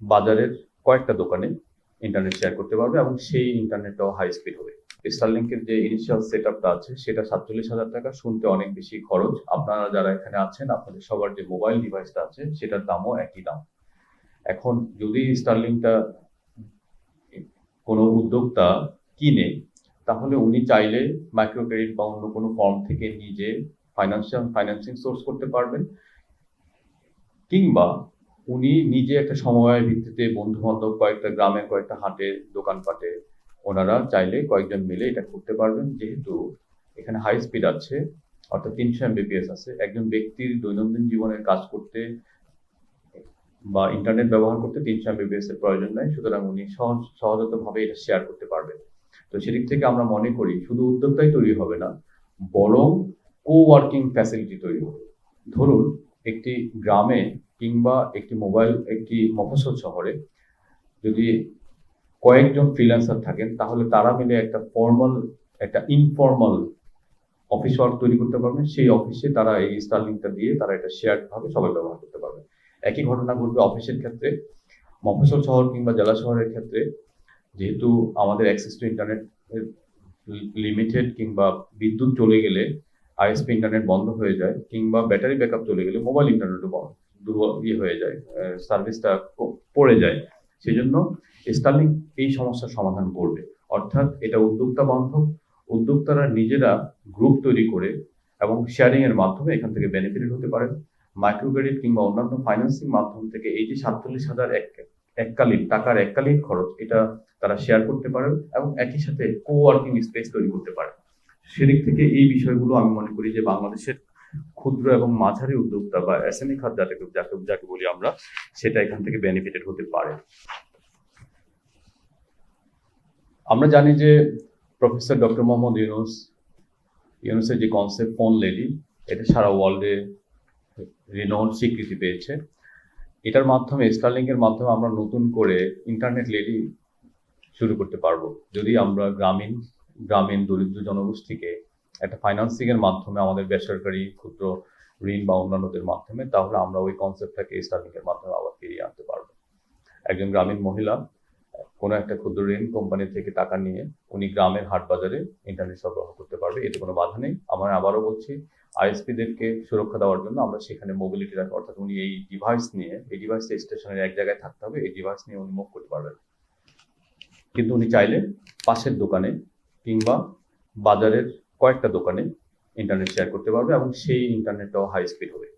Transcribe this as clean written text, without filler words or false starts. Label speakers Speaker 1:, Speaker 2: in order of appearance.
Speaker 1: বাজারের কয়েকটা দোকানে ইন্টারনেট শেয়ার করতে পারবে এবং সেই ইন্টারনেটটাও হাই স্পিড হবে। স্টারলিংকের যে ইনিশিয়াল সেট আপটা আছে সেটা 47,000 টাকা, শুনতে অনেক বেশি খরচ। আপনারা যারা এখানে আছেন আপনাদের সবার যে মোবাইল ডিভাইসটা আছে সেটার দামও একই দাম। এখন যদি স্টারলিংকটা কোনো উদ্যোক্তা কিনে, তাহলে উনি চাইলে মাইক্রো ক্রেডিট বা অন্য কোনো ফর্ম থেকে নিজে ফাইন্যান্সিং সোর্স করতে পারবেন, কিংবা উনি নিজে একটা সমবায় ভিত্তিতে বন্ধু বান্ধব কয়েকটা গ্রামের কয়েকটা হাটে দোকানপাটে ওনারা চাইলে কয়েকজন মিলে এটা করতে পারবেন। যেহেতু এখানে হাই স্পিড আছে, অর্থাৎ 300 Mbps আছে, একজন ব্যক্তির দৈনন্দিন জীবনের কাজ করতে বা ইন্টারনেট ব্যবহার করতে 300 Mbps এর প্রয়োজন নাই, সুতরাং উনি সহজতভাবে এটা শেয়ার করতে পারবেন। তো সেদিক থেকে আমরা মনে করি শুধু উদ্যোক্তাই তৈরি হবে না, বরং কো ওয়ার্কিং ফ্যাসিলিটি তৈরি হবে। ধরুন একটি গ্রামে কিংবা একটি মফস্বল শহরে যদি কয়েকজন ফ্রিল্যান্সার থাকেন, তাহলে তারা মিলে একটা ইনফর্মাল অফিস ওয়ার্ক তৈরি করতে পারবেন। সেই অফিসে তারা এই স্টারলিংকটা দিয়ে তারা এটা শেয়ার্ড ভাবে সবাই ব্যবহার করতে পারবে। একই ঘটনা ঘটবে অফিসের ক্ষেত্রে। মফস্বল শহর কিংবা জেলা শহরের ক্ষেত্রে যেহেতু আমাদের অ্যাক্সেস টু ইন্টারনেট লিমিটেড, কিংবা বিদ্যুৎ চলে গেলে আইএসপি ইন্টারনেট বন্ধ হয়ে যায়, কিংবা ব্যাটারি ব্যাকআপ চলে গেলে মোবাইল ইন্টারনেটও দুর্বল হয়ে যায়, সার্ভিসটা পড়ে যায়। সেজন্য স্টারলিংক এই সমস্যার সমাধান করবে। অর্থাৎ এটা উদ্যোক্তা বান্ধব, উদ্যোক্তারা নিজেরা গ্রুপ তৈরি করে এবং শেয়ারিং এর মাধ্যমে এখান থেকে বেনিফিটেড হতে পারেন। মাইক্রো ক্রেডিট কিংবা অন্যান্য ফাইন্যান্সিং মাধ্যম থেকে এই যে 47,000 এককালীন খরচ, এটা তারা শেয়ার করতে পারেন এবং একই সাথে কো ওয়ার্কিং স্পেস তৈরি করতে পারেন। সেদিক থেকে এই বিষয়গুলো আমি মনে করি যে বাংলাদেশের ক্ষুদ্র এবং মাঝারি উদ্যোক্তা বা এসএমই খাত যাকে বলি আমরা, সেটা এখান থেকে বেনিফিটেড হতে পারে। আমরা জানি যে প্রফেসর ডক্টর মোহাম্মদ ইউনূসের যে কনসেপ্ট ফোন লেডি, এটা সারা ওয়ার্ল্ডে রিনাউন্ড স্বীকৃতি পেয়েছে। এটার মাধ্যমে স্টারলিংকের মাধ্যমে আমরা নতুন করে ইন্টারনেট লেডি শুরু করতে পারবো। যদি আমরা গ্রামীণ দরিদ্র জনগোষ্ঠীকে একটা ফাইন্যান্সিং এর মাধ্যমে, আমাদের বেসরকারি ক্ষুদ্র ঋণ বা অন্যান্যদের মাধ্যমে, তাহলে আমরা ওই কনসেপ্টটাকে স্টারলিংকের মাধ্যমে আবার ফিরিয়ে আনতে পারবো। একজন গ্রামীণ মহিলা কোনো একটা ক্ষুদ্র ঋণ কোম্পানি থেকে টাকা নিয়ে উনি গ্রামের হাট বাজারে ইন্টারনেট সরবরাহ করতে পারবে, এতে কোনো বাধা নেই। আমরা আবারও বলছি, আইএসপিদেরকে সুরক্ষা দেওয়ার জন্য আমরা সেখানে মোবিলিটি রাখি, অর্থাৎ উনি এই ডিভাইসটা স্টেশনের এক জায়গায় থাকতে হবে, এই ডিভাইস নিয়ে উনি মুভ করতে পারবেন। কিন্তু উনি চাইলে পাশের দোকানে কিংবা বাজারের কয়েকটা দোকানে ইন্টারনেট শেয়ার করতে পারবে এবং সেই ইন্টারনেটটাও হাই স্পিড হবে।